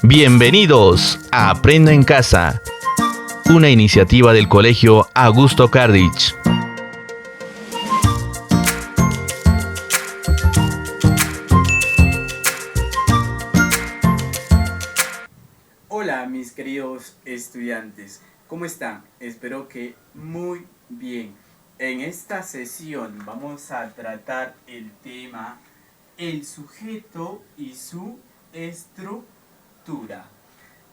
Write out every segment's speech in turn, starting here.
Bienvenidos a Aprendo en Casa, una iniciativa del Colegio Augusto Cardich. Hola mis queridos estudiantes, ¿cómo están? Espero que muy bien. En esta sesión vamos a tratar el tema el sujeto y su estructura.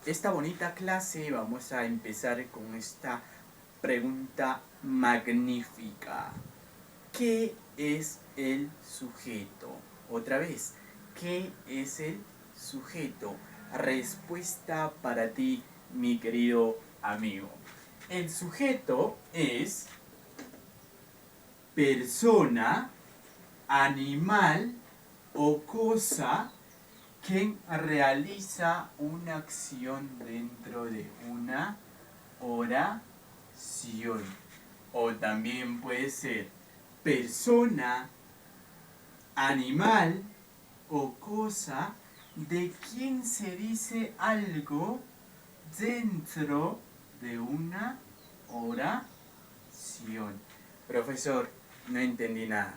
Esta bonita clase vamos a empezar con esta pregunta magnífica. ¿Qué es el sujeto? Otra vez, ¿qué es el sujeto? Respuesta para ti, mi querido amigo. El sujeto es persona, animal o cosa que realiza una acción dentro de una oración. O también puede ser persona, animal o cosa de quien se dice algo dentro de una oración. Profesor, no entendí nada.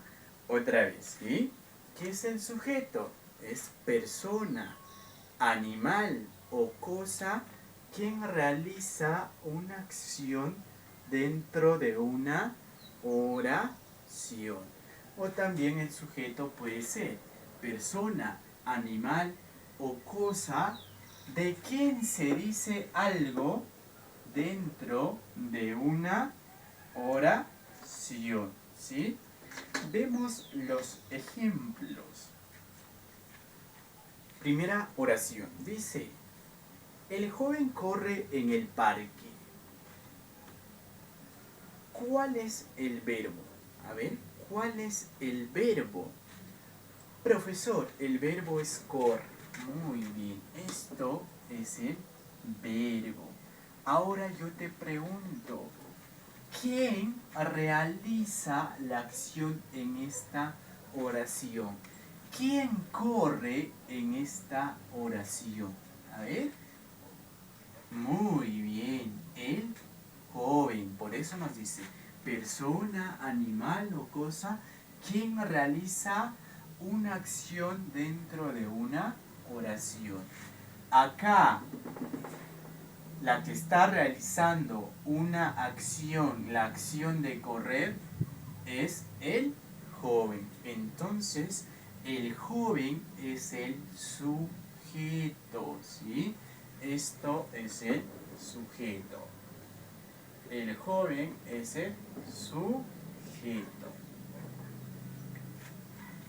Otra vez, ¿sí? ¿Qué es el sujeto? Es persona, animal o cosa quien realiza una acción dentro de una oración. O también el sujeto puede ser persona, animal o cosa de quien se dice algo dentro de una oración, ¿sí? Vemos los ejemplos. Primera oración. Dice, el joven corre en el parque. ¿Cuál es el verbo? A ver, ¿cuál es el verbo? Profesor, el verbo es corre. Muy bien, esto es el verbo. Ahora yo te pregunto, ¿quién realiza la acción en esta oración? ¿Quién corre en esta oración? A ver. Muy bien, el joven. Por eso nos dice persona, animal o cosa quien realiza una acción dentro de una oración. Acá, la que está realizando una acción, la acción de correr, es el joven. Entonces, el joven es el sujeto, ¿sí? Esto es el sujeto. El joven es el sujeto.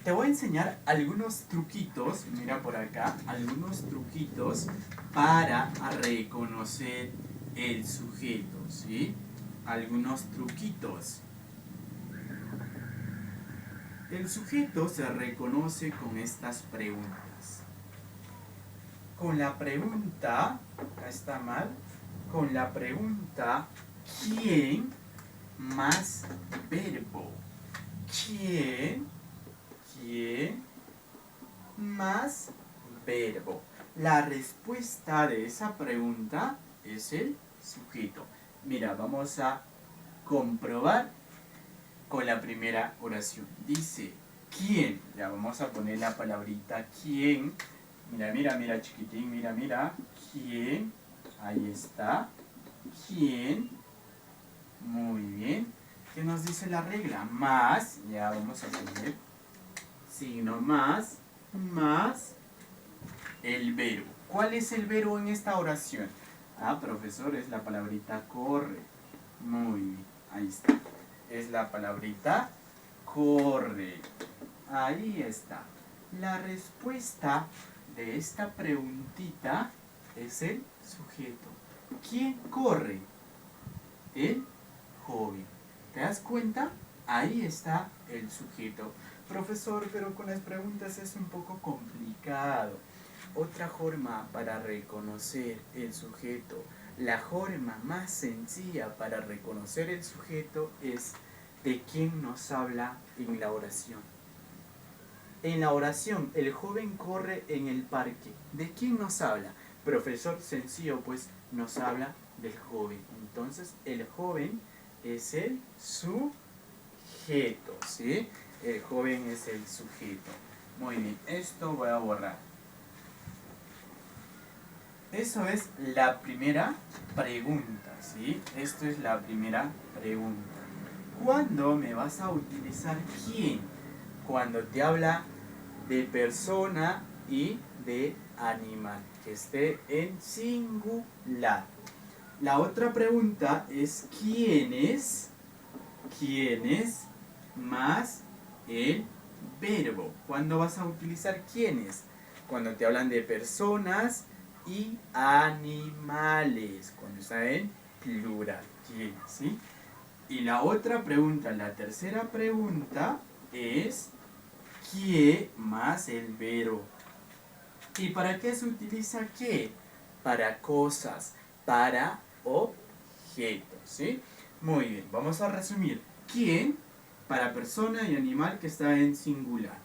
Te voy a enseñar algunos truquitos, mira por acá, algunos truquitos para reconocer el sujeto, ¿sí? Algunos truquitos. El sujeto se reconoce con estas preguntas. Con la pregunta, acá está mal, con la pregunta ¿quién? Más verbo. ¿Quién? Más verbo. La respuesta de esa pregunta es el sujeto. Mira, vamos a comprobar con la primera oración. Dice, ¿quién? Ya vamos a poner la palabrita ¿quién? Mira, chiquitín, mira. ¿Quién? Ahí está. ¿Quién? Muy bien. ¿Qué nos dice la regla? Más, ya vamos a poner signo más el verbo. ¿Cuál es el verbo en esta oración? Ah, profesor, es la palabrita corre. Muy bien, ahí está. Es la palabrita corre. Ahí está. La respuesta de esta preguntita es el sujeto. ¿Quién corre? El joven. ¿Te das cuenta? Ahí está el sujeto. Profesor, pero con las preguntas es un poco complicado. Otra forma para reconocer el sujeto, la forma más sencilla para reconocer el sujeto es de quién nos habla en la oración. En la oración, el joven corre en el parque. ¿De quién nos habla? Profesor, sencillo, pues nos habla del joven. Entonces, el joven es el sujeto, ¿sí? El joven es el sujeto. Muy bien, esto voy a borrar. Eso es la primera pregunta, ¿sí? Esto es la primera pregunta. ¿Cuándo me vas a utilizar quién? Cuando te habla de persona y de animal, que esté en singular. La otra pregunta es ¿quiénes? ¿Quiénes más el verbo? ¿Cuándo vas a utilizar quiénes? Cuando te hablan de personas y animales, cuando está en plural, ¿quiénes? ¿Sí? Y la otra pregunta, la tercera pregunta es ¿qué más el verbo? ¿Y para qué se utiliza qué? Para cosas, para objetos, ¿sí? Muy bien, vamos a resumir. ¿Quién? Para persona y animal que está en singular.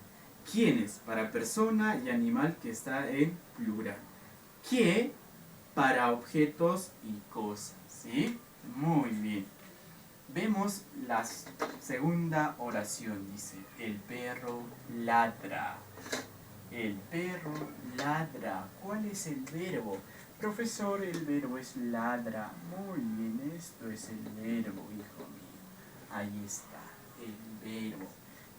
¿Quiénes? Para persona y animal que está en plural. ¿Qué? Para objetos y cosas, ¿sí? Muy bien. Vemos la segunda oración, dice, el perro ladra. El perro ladra. ¿Cuál es el verbo? Profesor, el verbo es ladra. Muy bien, esto es el verbo, hijo mío. Ahí está, el verbo.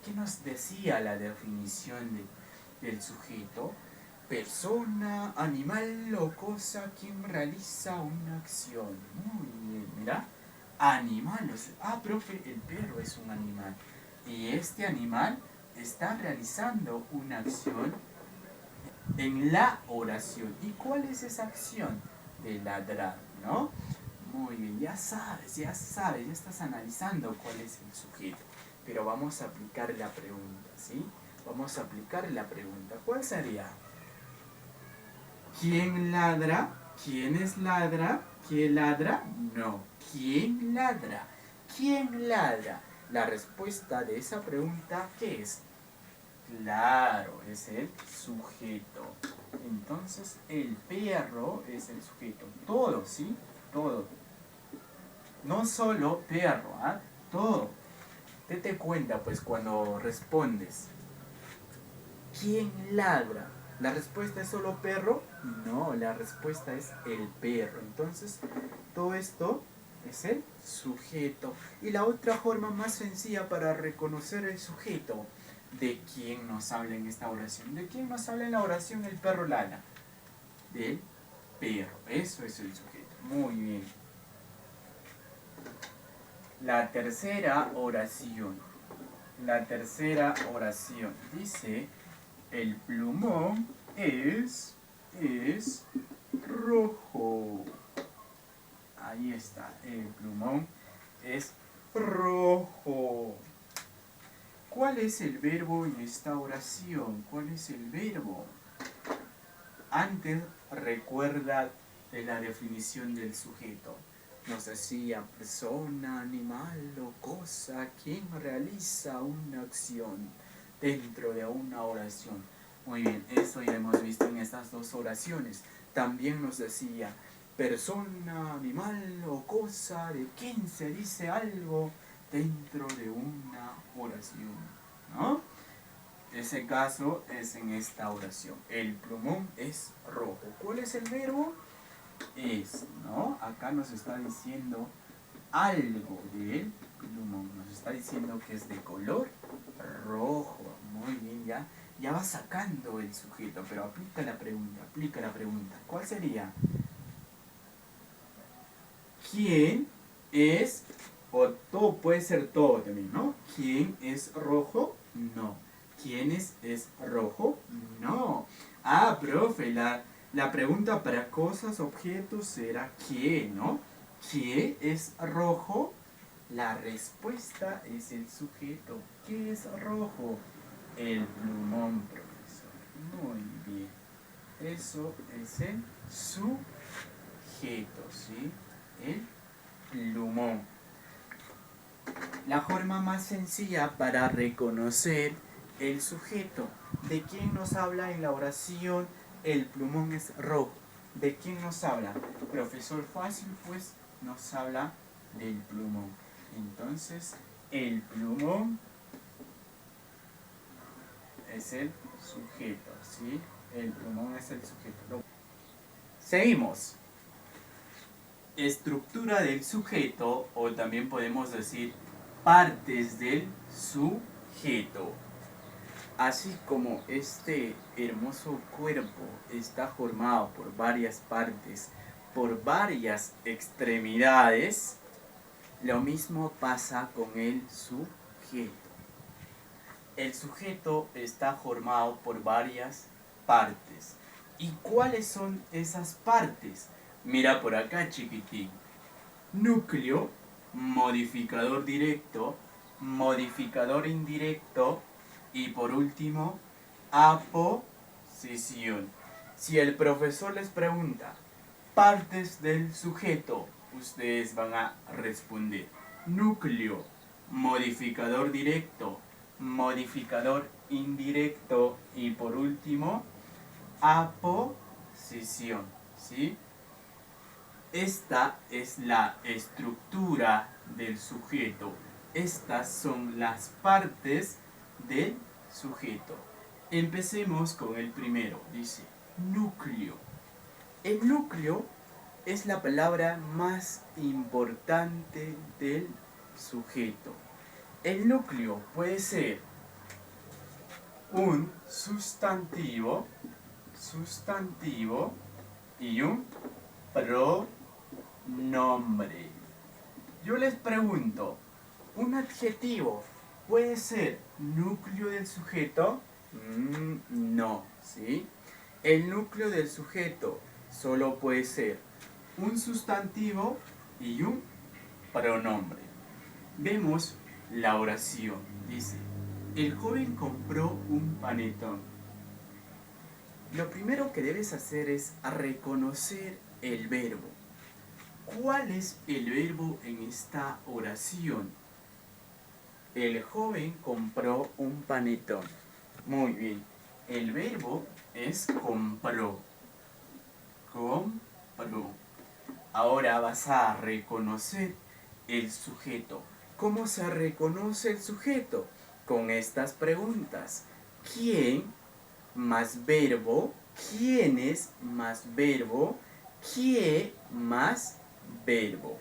¿Qué nos decía la definición del sujeto? Persona, animal o cosa quien realiza una acción. Muy bien, mira. Animales. Ah, profe, el perro es un animal. Y este animal está realizando una acción en la oración. ¿Y cuál es esa acción? De ladrar, ¿no? Muy bien, ya sabes, ya estás analizando cuál es el sujeto. Pero vamos a aplicar la pregunta, ¿sí? Vamos a aplicar la pregunta. ¿Cuál sería? ¿Quién ladra? ¿Quiénes ladra? ¿Quién ladra? No. ¿Quién ladra? ¿Quién ladra? La respuesta de esa pregunta, ¿qué es? Claro, es el sujeto. Entonces, el perro es el sujeto. Todo, ¿sí? Todo. No solo perro, ¿ah? Todo. Date cuenta, pues, cuando respondes. ¿Quién ladra? ¿La respuesta es solo perro? No, la respuesta es el perro. Entonces, todo esto es el sujeto. Y la otra forma más sencilla para reconocer el sujeto, ¿de quién nos habla en esta oración? ¿De quién nos habla en la oración el perro ladra? Del perro. Eso es el sujeto. Muy bien. La tercera oración. La tercera oración dice: el plumón es rojo. Ahí está, el plumón es rojo. ¿Cuál es el verbo en esta oración? ¿Cuál es el verbo? Antes recuerda de la definición del sujeto. Nos decía persona, animal o cosa quien realiza una acción dentro de una oración. Muy bien, eso ya hemos visto en estas dos oraciones. También nos decía persona, animal o cosa de quien se dice algo dentro de una oración, ¿no? Ese caso es en esta oración. El plumón es rojo. ¿Cuál es el verbo? Es, ¿no? Acá nos está diciendo algo del plumón. Nos está diciendo que es de color rojo. Muy bien, ya va sacando el sujeto, pero aplica la pregunta. ¿Cuál sería? ¿Quién es, o todo puede ser todo también, ¿no? ¿Quién es rojo? No. ¿Quién es rojo? No. Ah, profe, la pregunta para cosas, objetos será ¿qué, no? ¿Qué es rojo? La respuesta es el sujeto. ¿Qué es rojo? El plumón, profesor. Muy bien. Eso es el sujeto, ¿sí? El plumón. La forma más sencilla para reconocer el sujeto. ¿De quién nos habla en la oración? El plumón es rojo. ¿De quién nos habla? Profesor, fácil, pues nos habla del plumón. Entonces, el plumón es el sujeto, ¿sí? El plumón es el sujeto. Seguimos. Estructura del sujeto, o también podemos decir partes del sujeto. Así como este hermoso cuerpo está formado por varias partes, por varias extremidades, lo mismo pasa con el sujeto. El sujeto está formado por varias partes. ¿Y cuáles son esas partes? Mira por acá, chiquitín. Núcleo, modificador directo, modificador indirecto y por último, aposición. Si el profesor les pregunta partes del sujeto, ustedes van a responder núcleo, modificador directo, modificador indirecto y por último, aposición, ¿sí? Esta es la estructura del sujeto. Estas son las partes del sujeto. Empecemos con el primero. Dice núcleo. El núcleo es la palabra más importante del sujeto. El núcleo puede ser un sustantivo y un pronombre. Yo les pregunto, ¿un adjetivo puede ser núcleo del sujeto? No, ¿sí? El núcleo del sujeto solo puede ser un sustantivo y un pronombre. Vemos la oración. Dice, el joven compró un panetón. Lo primero que debes hacer es reconocer el verbo. ¿Cuál es el verbo en esta oración? El joven compró un panetón. Muy bien. El verbo es compró. Compró. Ahora vas a reconocer el sujeto. ¿Cómo se reconoce el sujeto? Con estas preguntas. ¿Quién más verbo? ¿Quiénes más verbo? ¿Qué más verbo?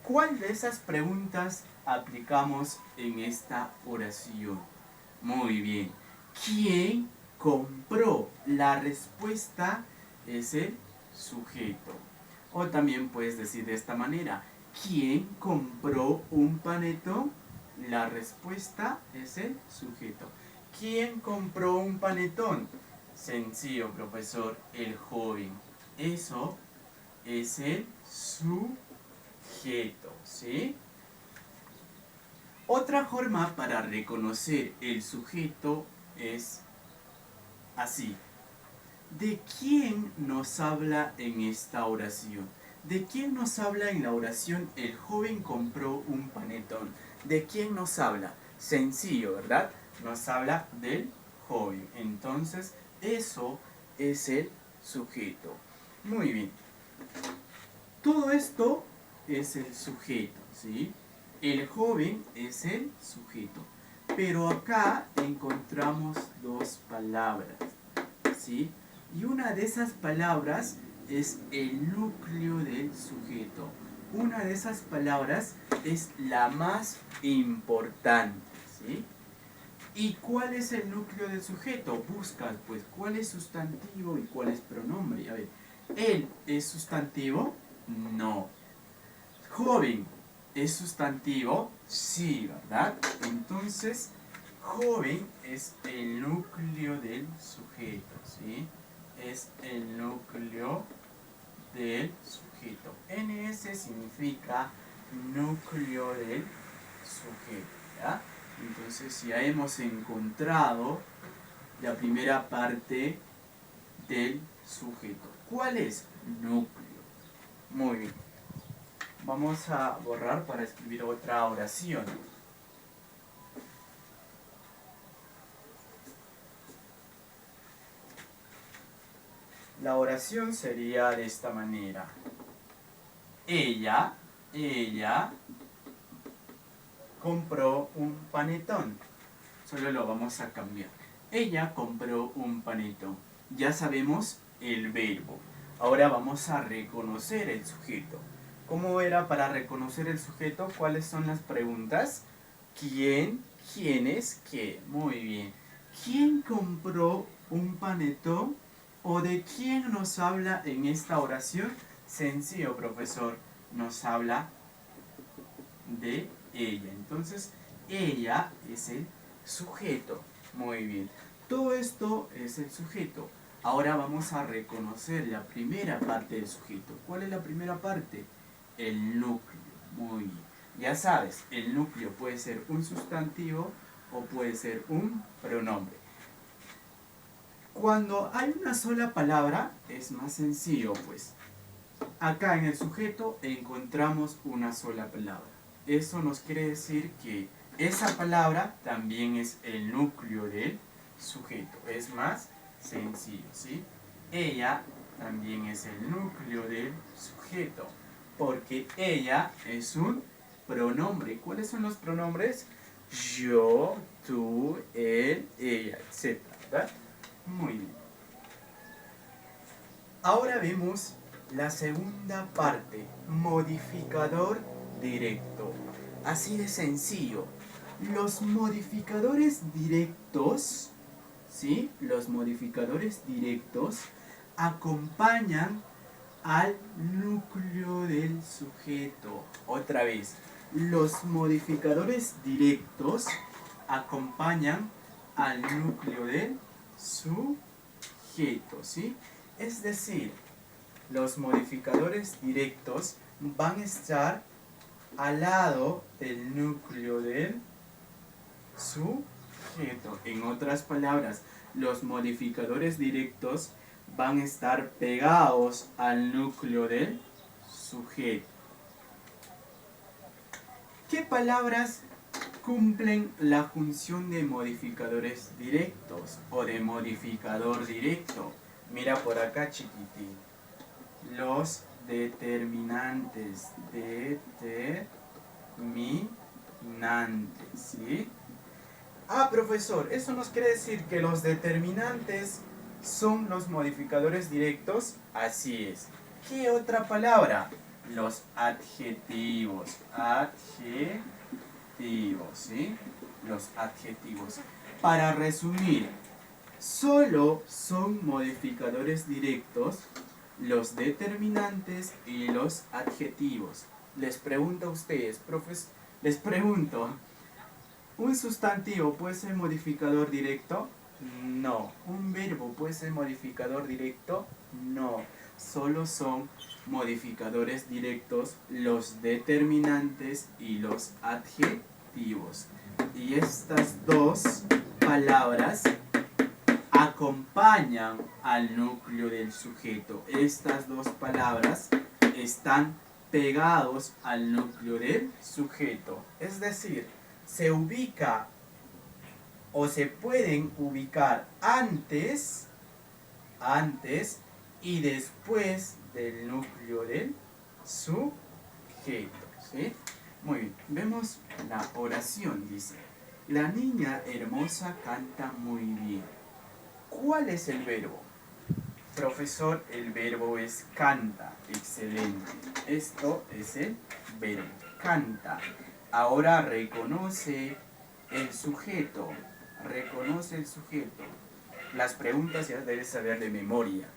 ¿Cuál de esas preguntas aplicamos en esta oración? Muy bien. ¿Quién compró? La respuesta es el sujeto. O también puedes decir de esta manera. ¿Quién compró un panetón? La respuesta es el sujeto. ¿Quién compró un panetón? Sencillo, profesor, el joven. Eso es el sujeto, ¿sí? Otra forma para reconocer el sujeto es así. ¿De quién nos habla en esta oración? ¿De quién nos habla en la oración el joven compró un panetón? ¿De quién nos habla? Sencillo, ¿verdad? Nos habla del joven. Entonces, eso es el sujeto. Muy bien. Todo esto es el sujeto, ¿sí? El joven es el sujeto. Pero acá encontramos dos palabras, ¿sí? Y una de esas palabras es el núcleo del sujeto. Una de esas palabras es la más importante, ¿sí? ¿Y cuál es el núcleo del sujeto? Buscas, pues, cuál es sustantivo y cuál es pronombre. A ver, ¿él es sustantivo? No. ¿Joven es sustantivo? Sí, ¿verdad? Entonces, joven es el núcleo del sujeto, ¿sí? Es el núcleo del sujeto. NS significa núcleo del sujeto, ¿ya? Entonces ya hemos encontrado la primera parte del sujeto. ¿Cuál es? Núcleo. Muy bien. Vamos a borrar para escribir otra oración. La oración sería de esta manera. Ella compró un panetón. Solo lo vamos a cambiar. Ella compró un panetón. Ya sabemos el verbo. Ahora vamos a reconocer el sujeto. ¿Cómo era para reconocer el sujeto? ¿Cuáles son las preguntas? ¿Quién? ¿Quiénes? ¿Qué? Muy bien. ¿Quién compró un panetón? ¿O de quién nos habla en esta oración? Sencillo, profesor. Nos habla de ella. Entonces, ella es el sujeto. Muy bien. Todo esto es el sujeto. Ahora vamos a reconocer la primera parte del sujeto. ¿Cuál es la primera parte? El núcleo. Muy bien. Ya sabes, el núcleo puede ser un sustantivo o puede ser un pronombre. Cuando hay una sola palabra es más sencillo, pues. Acá en el sujeto encontramos una sola palabra. Eso nos quiere decir que esa palabra también es el núcleo del sujeto. Es más sencillo, ¿sí? Ella también es el núcleo del sujeto, porque ella es un pronombre. ¿Cuáles son los pronombres? Yo, tú, él, ella, etc. ¿Verdad? Muy bien. Ahora vemos la segunda parte, modificador directo. Así de sencillo. Los modificadores directos, ¿sí? Los modificadores directos acompañan al núcleo del sujeto. Otra vez, los modificadores directos acompañan al núcleo del sujeto, ¿sí? Es decir, los modificadores directos van a estar al lado del núcleo del sujeto. En otras palabras, los modificadores directos van a estar pegados al núcleo del sujeto. ¿Qué palabras cumplen la función de modificadores directos o de modificador directo? Mira por acá, chiquitín. Los determinantes. Determinantes, ¿sí? Ah, profesor, ¿eso nos quiere decir que los determinantes son los modificadores directos? Así es. ¿Qué otra palabra? Los adjetivos. Adjetivos, ¿sí? Los adjetivos. Para resumir, solo son modificadores directos los determinantes y los adjetivos. Les pregunto a ustedes, profes, les pregunto, ¿un sustantivo puede ser modificador directo? No. ¿Un verbo puede ser modificador directo? No. Solo son modificadores directos los determinantes y los adjetivos. Y estas dos palabras acompañan al núcleo del sujeto. Estas dos palabras están pegados al núcleo del sujeto. Es decir, se ubica o se pueden ubicar antes y después del núcleo del sujeto, ¿sí? Muy bien, vemos la oración, dice: la niña hermosa canta muy bien. ¿Cuál es el verbo? Profesor, el verbo es canta. Excelente. Esto es el verbo, canta. Ahora reconoce el sujeto. Reconoce el sujeto. Las preguntas ya debes saber de memoria.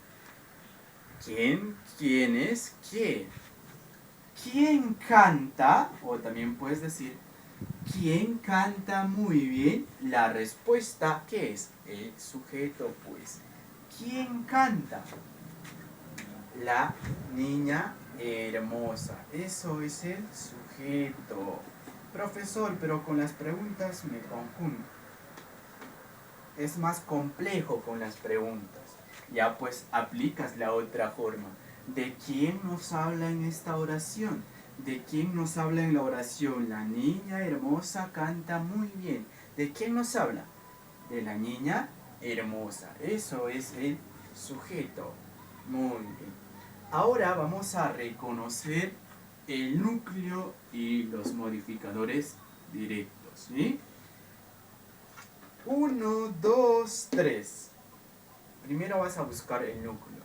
¿Quién? ¿Quién es? ¿Quién? ¿Quién canta? O también puedes decir, ¿quién canta muy bien? La respuesta, ¿qué es? El sujeto, pues. ¿Quién canta? La niña hermosa. Eso es el sujeto. Profesor, pero con las preguntas me confundo. Es más complejo con las preguntas. Ya pues aplicas la otra forma. ¿De quién nos habla en esta oración? ¿De quién nos habla en la oración? La niña hermosa canta muy bien. ¿De quién nos habla? De la niña hermosa. Eso es el sujeto. Muy bien. Ahora vamos a reconocer el núcleo y los modificadores directos, ¿sí? 1, 2, 3. Primero vas a buscar el núcleo.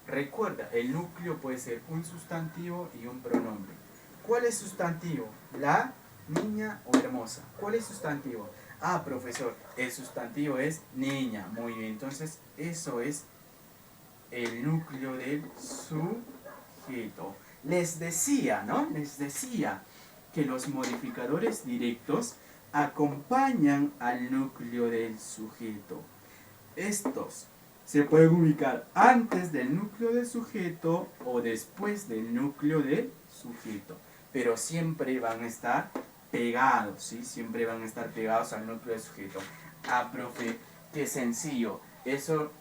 Recuerda, el núcleo puede ser un sustantivo y un pronombre. ¿Cuál es sustantivo? La, niña o hermosa. ¿Cuál es sustantivo? Ah, profesor, el sustantivo es niña. Muy bien, entonces eso es el núcleo del sujeto. Les decía, ¿no? Les decía que los modificadores directos acompañan al núcleo del sujeto. Estos se pueden ubicar antes del núcleo del sujeto o después del núcleo del sujeto, pero siempre van a estar pegados, ¿sí? Siempre van a estar pegados al núcleo del sujeto. Ah, profe, qué sencillo. Eso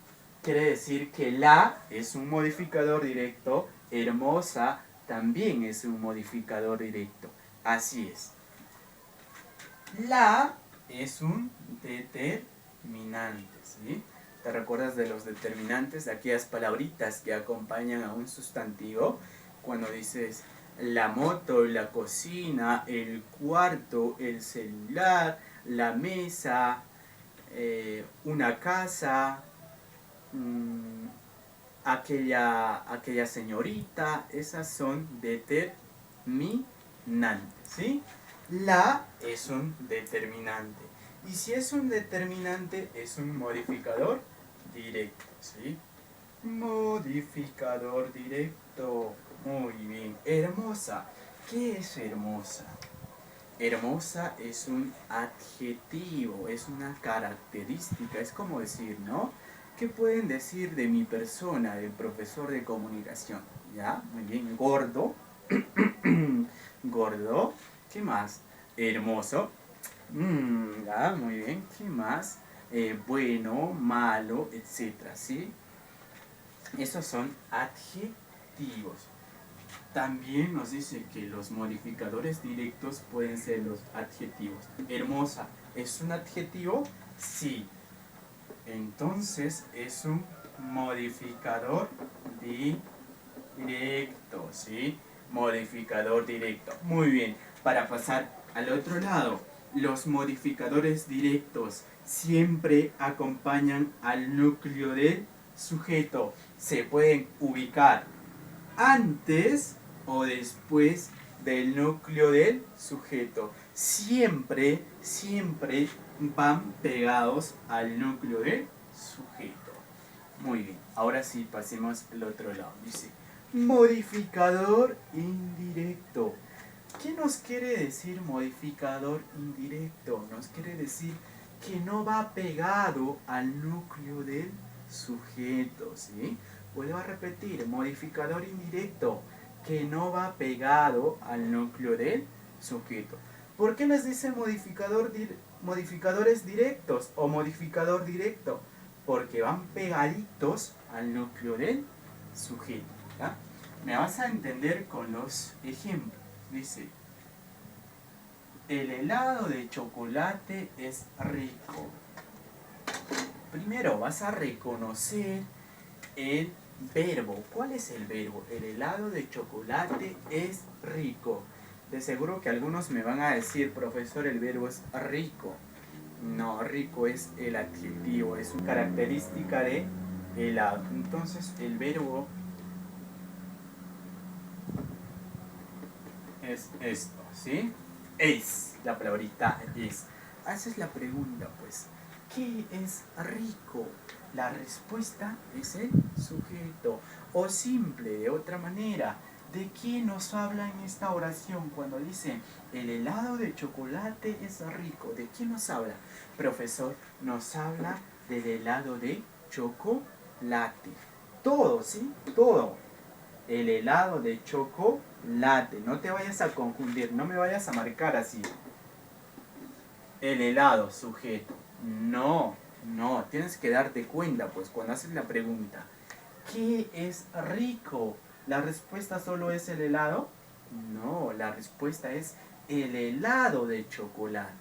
quiere decir que la es un modificador directo, hermosa también es un modificador directo. Así es. La es un determinante, ¿sí? ¿Te recuerdas de los determinantes, de aquellas palabritas que acompañan a un sustantivo? Cuando dices la moto, la cocina, el cuarto, el celular, la mesa, una casa, aquella señorita, esas son determinantes, ¿sí? La es un determinante. Y si es un determinante, es un modificador directo, ¿sí? Modificador directo. Muy bien. Hermosa. ¿Qué es hermosa? Hermosa es un adjetivo, es una característica, es como decir, ¿no? ¿Qué pueden decir de mi persona, del profesor de comunicación? ¿Ya? Muy bien. Gordo. Gordo. ¿Qué más? Hermoso. Ya, muy bien. ¿Qué más? Bueno, malo, etcétera, ¿sí? Esos son adjetivos. También nos dice que los modificadores directos pueden ser los adjetivos. Hermosa, ¿es un adjetivo? Sí. Entonces es un modificador directo, ¿sí? Modificador directo. Muy bien. Para pasar al otro lado, los modificadores directos siempre acompañan al núcleo del sujeto. Se pueden ubicar antes o después del núcleo del sujeto. Siempre, siempre van pegados al núcleo del sujeto. Muy bien, ahora sí pasemos al otro lado. Dice, modificador indirecto. ¿Qué nos quiere decir modificador indirecto? Nos quiere decir que no va pegado al núcleo del sujeto, ¿sí? Vuelvo a repetir, modificador indirecto, que no va pegado al núcleo del sujeto. ¿Por qué les dice modificadores directos o modificador directo? Porque van pegaditos al núcleo del sujeto, ¿ya? Me vas a entender con los ejemplos. Dice, el helado de chocolate es rico. Primero vas a reconocer el verbo. ¿Cuál es el verbo? El helado de chocolate es rico. De seguro que algunos me van a decir, profesor, el verbo es rico. No, rico es el adjetivo, es una característica de helado. Entonces el verbo es esto, ¿sí? Es, la palabrita es. Haces la pregunta, pues, ¿qué es rico? La respuesta es el sujeto. O simple, de otra manera, ¿de quién nos habla en esta oración cuando dice el helado de chocolate es rico? ¿De quién nos habla? Profesor, nos habla del helado de chocolate. Todo, ¿sí? Todo. El helado de chocolate. No te vayas a confundir, no me vayas a marcar así. El helado, sujeto. No, no, tienes que darte cuenta, pues, cuando haces la pregunta. ¿Qué es rico? ¿La respuesta solo es el helado? No, la respuesta es el helado de chocolate.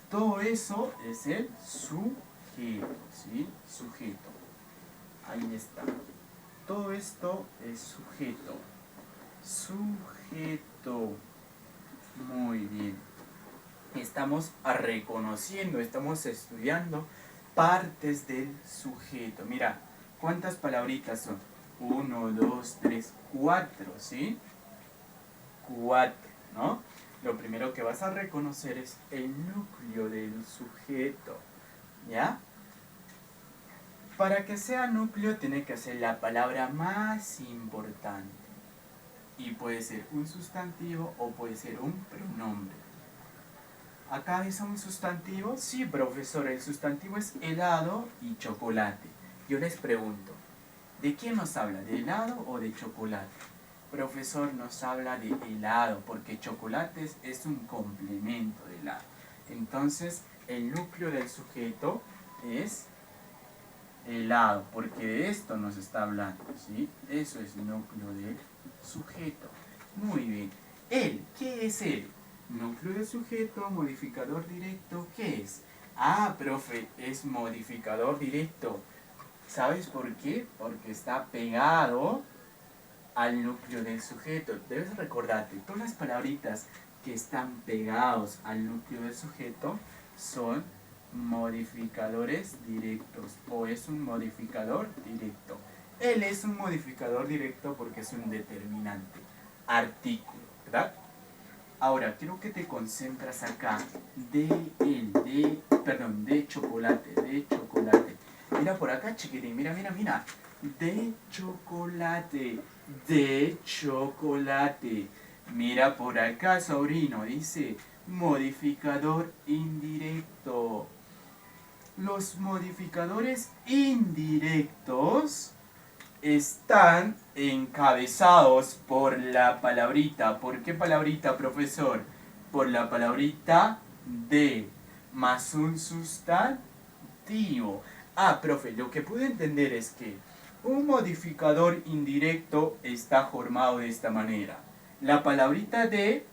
Todo eso es el sujeto, ¿sí? Sujeto. Ahí está. todo esto es sujeto. Sujeto. Muy bien. Estamos reconociendo, estamos estudiando partes del sujeto. Mira, ¿cuántas palabritas son? 1, 2, 3, 4, ¿sí? 4, ¿no? Lo primero que vas a reconocer es el núcleo del sujeto, ¿ya? Para que sea núcleo tiene que ser la palabra más importante. Y puede ser un sustantivo o puede ser un pronombre. ¿Acá es un sustantivo? Sí, profesor, el sustantivo es helado y chocolate. Yo les pregunto, ¿de quién nos habla? ¿De helado o de chocolate? Profesor, nos habla de helado, porque chocolate es un complemento de helado. Entonces, el núcleo del sujeto es helado, porque de esto nos está hablando, ¿sí? Eso es el núcleo del sujeto. Muy bien. Él, ¿qué es él? Núcleo del sujeto, modificador directo, ¿qué es? Ah, profe, es modificador directo. ¿Sabes por qué? Porque está pegado al núcleo del sujeto. Debes recordarte, todas las palabritas que están pegados al núcleo del sujeto son modificadores directos, o es un modificador directo. Él es un modificador directo porque es un determinante, artículo, ¿verdad? Ahora, quiero que te concentras acá, de chocolate. Mira por acá, chiquitín, mira. De chocolate. Mira por acá, sobrino, dice modificador indirecto. Los modificadores indirectos están encabezados por la palabrita. ¿Por qué palabrita, profesor? Por la palabrita de más un sustantivo. Ah, profe, lo que pude entender es que un modificador indirecto está formado de esta manera. La palabrita de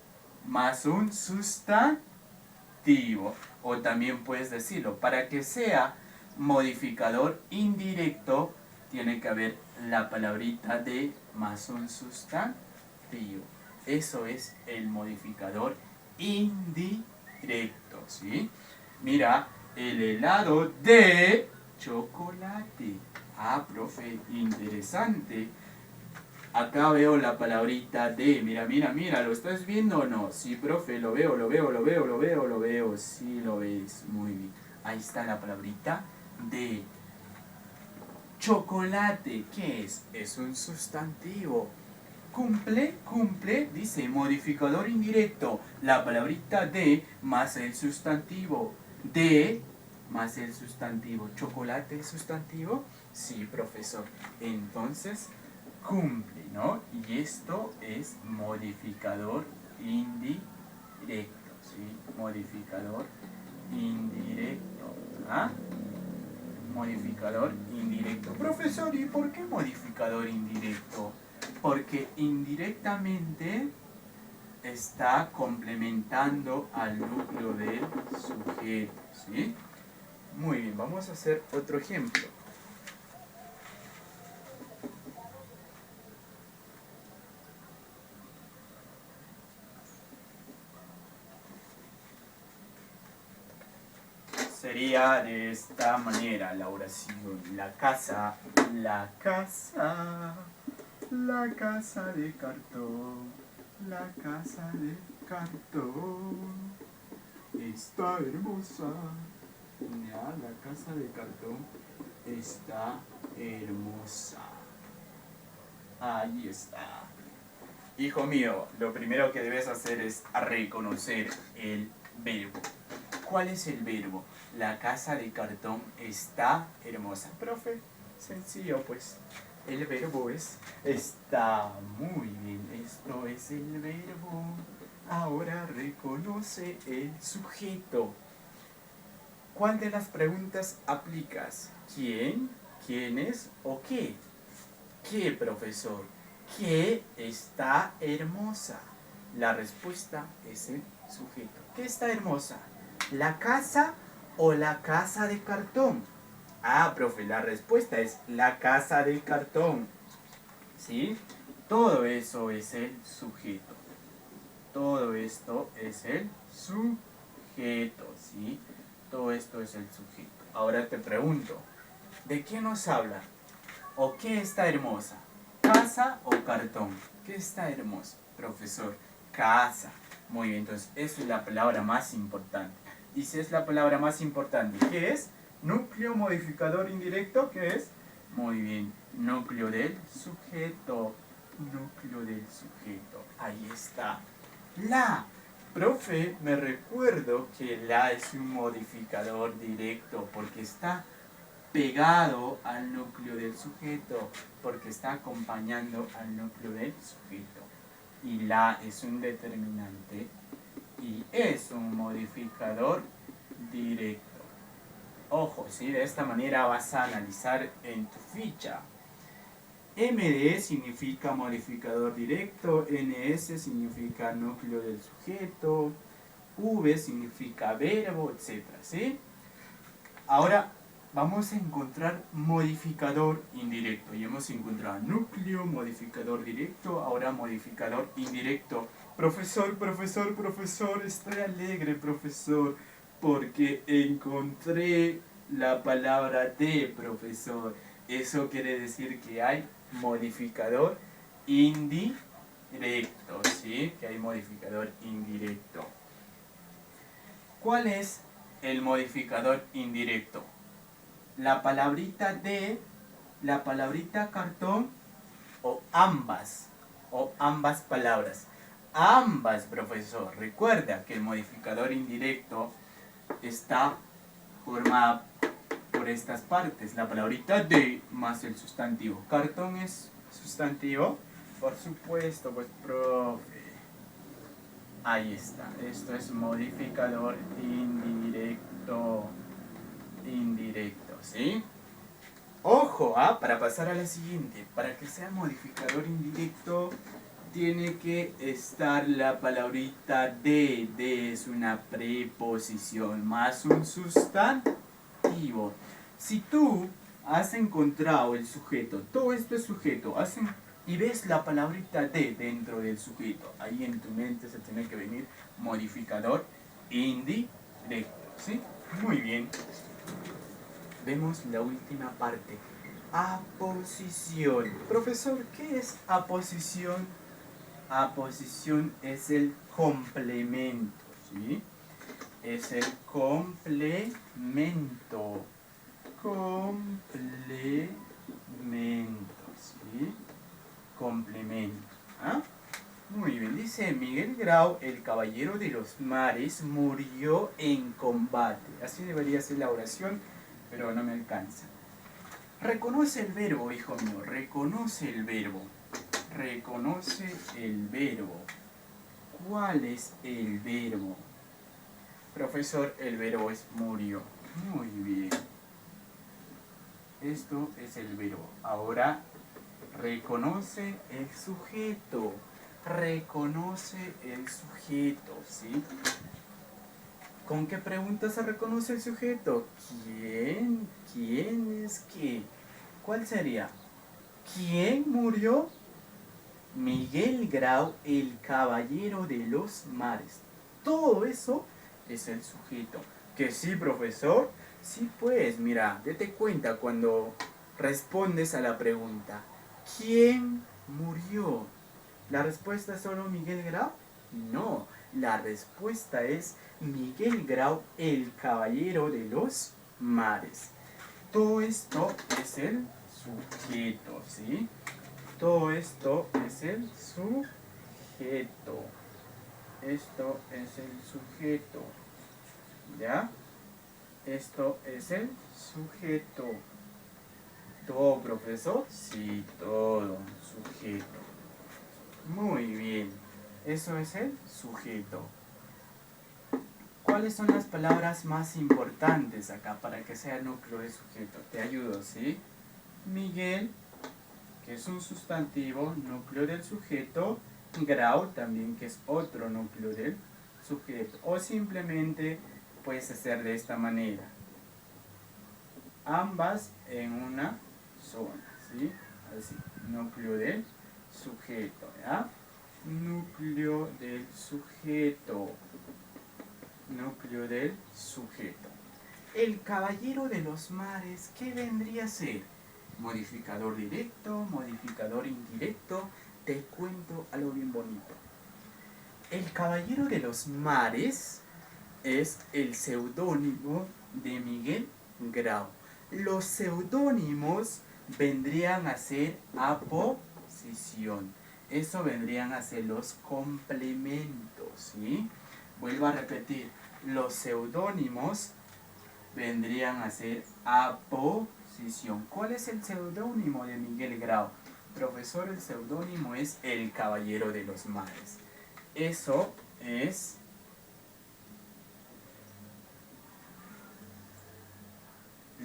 más un sustantivo. O también puedes decirlo, para que sea modificador indirecto, tiene que haber la palabrita de más un sustantivo. Eso es el modificador indirecto, ¿sí? Mira, el helado de chocolate. Ah, profe, interesante. Acá veo la palabrita de, mira, ¿lo estás viendo o no? Sí, profe, lo veo. Sí, lo ves, muy bien. Ahí está la palabrita de. Chocolate, ¿qué es? Es un sustantivo. Cumple, dice modificador indirecto. La palabrita de más el sustantivo. De más el sustantivo. ¿Chocolate es sustantivo? Sí, profesor. Entonces, cumple, ¿no? Y esto es modificador indirecto, ¿sí? Modificador indirecto. ¿Ah? Modificador indirecto. Profesor, ¿y por qué modificador indirecto? Porque indirectamente está complementando al núcleo del sujeto, ¿sí? Muy bien, vamos a hacer otro ejemplo. Sería de esta manera la oración. La casa de cartón, la casa de cartón está hermosa. Ya, la casa de cartón está hermosa. Ahí está. Hijo mío, lo primero que debes hacer es reconocer el verbo. ¿Cuál es el verbo? La casa de cartón está hermosa. Profe, sencillo pues. El verbo es está. Muy bien, esto es el verbo. Ahora reconoce el sujeto. ¿Cuál de las preguntas aplicas? ¿Quién? ¿Quiénes? ¿O qué? ¿Qué, profesor? ¿Qué está hermosa? La respuesta es el sujeto. ¿Qué está hermosa? ¿La casa o la casa de cartón? Ah, profe, la respuesta es la casa de cartón. ¿Sí? Todo eso es el sujeto. Todo esto es el sujeto, ¿sí? Todo esto es el sujeto. Ahora te pregunto, ¿de qué nos habla? ¿O qué está hermosa? ¿Casa o cartón? ¿Qué está hermoso, profesor? Casa. Muy bien, entonces esa es la palabra más importante. Y si es la palabra más importante, ¿qué es? Núcleo modificador indirecto, ¿qué es? Muy bien, núcleo del sujeto. Núcleo del sujeto. Ahí está. La. Profe, me recuerdo que la es un modificador directo porque está pegado al núcleo del sujeto, porque está acompañando al núcleo del sujeto. Y la es un determinante y es un modificador directo. Ojo, ¿sí? De esta manera vas a analizar en tu ficha. MD significa modificador directo, NS significa núcleo del sujeto, V significa verbo, etc. ¿Sí? Ahora vamos a encontrar modificador indirecto. Ya hemos encontrado núcleo, modificador directo, ahora modificador indirecto. Profesor, profesor, profesor, estoy alegre, profesor, porque encontré la palabra de profesor. Eso quiere decir que hay modificador indirecto, ¿sí? Que hay modificador indirecto. ¿Cuál es el modificador indirecto? La palabrita de, la palabrita cartón o ambas palabras. Ambas, profesor. Recuerda que el modificador indirecto está formado por estas partes. La palabrita de más el sustantivo. Cartón es sustantivo. Por supuesto, pues profe. Ahí está. Esto es modificador indirecto. Indirecto, ¿sí? Ojo, para pasar a la siguiente. Para que sea modificador indirecto, tiene que estar la palabrita de. De es una preposición más un sustantivo. Si tú has encontrado el sujeto, todo esto es sujeto, y ves la palabrita de dentro del sujeto, ahí en tu mente se tiene que venir modificador indirecto, ¿sí? Muy bien. Vemos la última parte. Aposición. Profesor, ¿qué es aposición? Aposición es el complemento, ¿sí? Es el complemento. Complemento, ¿sí? Complemento. ¿Ah? Muy bien, dice Miguel Grau, el caballero de los mares, murió en combate. Así debería ser la oración, pero no me alcanza. Reconoce el verbo, hijo mío, reconoce el verbo. Reconoce el verbo. ¿Cuál es el verbo? Profesor, el verbo es murió. Muy bien. Esto es el verbo. Ahora, reconoce el sujeto. Reconoce el sujeto, ¿sí? ¿Con qué pregunta se reconoce el sujeto? ¿Quién? ¿Quién es qué? ¿Cuál sería? ¿Quién murió? Miguel Grau, el caballero de los mares. Todo eso es el sujeto. ¿Que sí, profesor? Sí, pues, mira, date cuenta cuando respondes a la pregunta. ¿Quién murió? ¿La respuesta es solo Miguel Grau? No, la respuesta es Miguel Grau, el caballero de los mares. Todo esto es el sujeto, ¿sí? Todo esto es el sujeto. Esto es el sujeto. ¿Ya? Esto es el sujeto. ¿Todo, profesor? Sí, todo. Sujeto. Muy bien. Eso es el sujeto. ¿Cuáles son las palabras más importantes acá para que sea el núcleo de sujeto? Te ayudo, ¿sí? Miguel, que es un sustantivo, núcleo del sujeto. Grau, también, que es otro núcleo del sujeto. O simplemente puedes hacer de esta manera. Ambas en una zona, ¿sí? Así. Núcleo del sujeto, ¿ya? Núcleo del sujeto. Núcleo del sujeto. El caballero de los mares, ¿qué vendría a ser? Modificador directo, modificador indirecto. Te cuento algo bien bonito. El caballero de los mares es el seudónimo de Miguel Grau. Los seudónimos vendrían a ser aposición. Eso vendrían a ser los complementos, ¿sí? Vuelvo a repetir. Los seudónimos vendrían a ser aposición. ¿Cuál es el seudónimo de Miguel Grau? Profesor, el seudónimo es el caballero de los mares. Eso es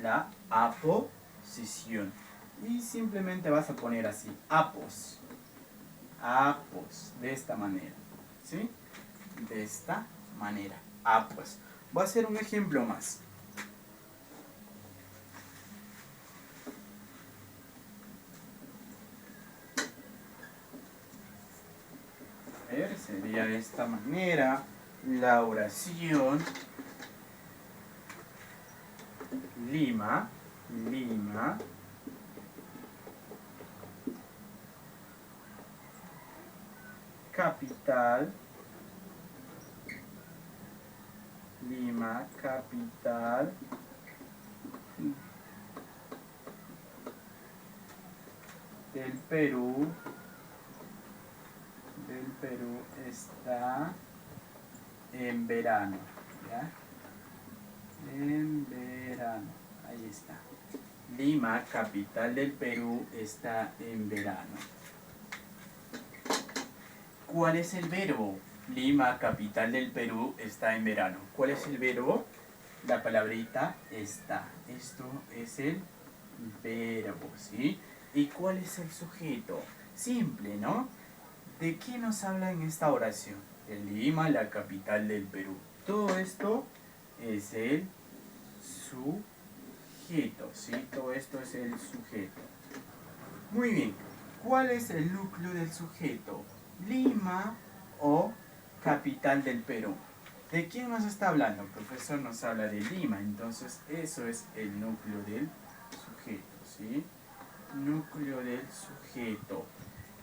la aposición. Y simplemente vas a poner así, apos, de esta manera, ¿sí? De esta manera, apos. Voy a hacer un ejemplo más. A ver, sería de esta manera la oración Lima, capital, del Perú, está en verano, ¿ya? En verano, ahí está. Lima, capital del Perú, está en verano. ¿Cuál es el verbo? Lima, capital del Perú, está en verano. ¿Cuál es el verbo? La palabrita está. Esto es el verbo, ¿sí? ¿Y cuál es el sujeto? Simple, ¿no? ¿De qué nos habla en esta oración? De Lima, la capital del Perú. Todo esto es el sujeto, ¿sí? Todo esto es el sujeto. Muy bien. ¿Cuál es el núcleo del sujeto? Lima o capital del Perú. ¿De quién nos está hablando? El profesor nos habla de Lima, entonces eso es el núcleo del sujeto, ¿sí? Núcleo del sujeto.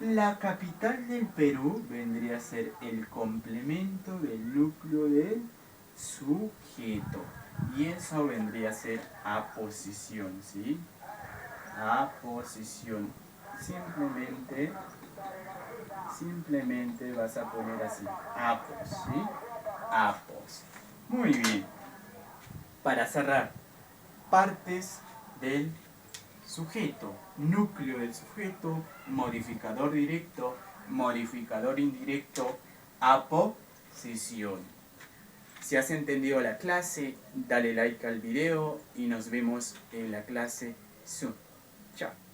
La capital del Perú vendría a ser el complemento del núcleo del sujeto. Y eso vendría a ser aposición, ¿sí? Aposición. Simplemente vas a poner así, apos, ¿sí? Apos. Muy bien. Para cerrar, partes del sujeto, núcleo del sujeto, modificador directo, modificador indirecto, aposición. Si has entendido la clase, dale like al video y nos vemos en la clase Zoom. Chao.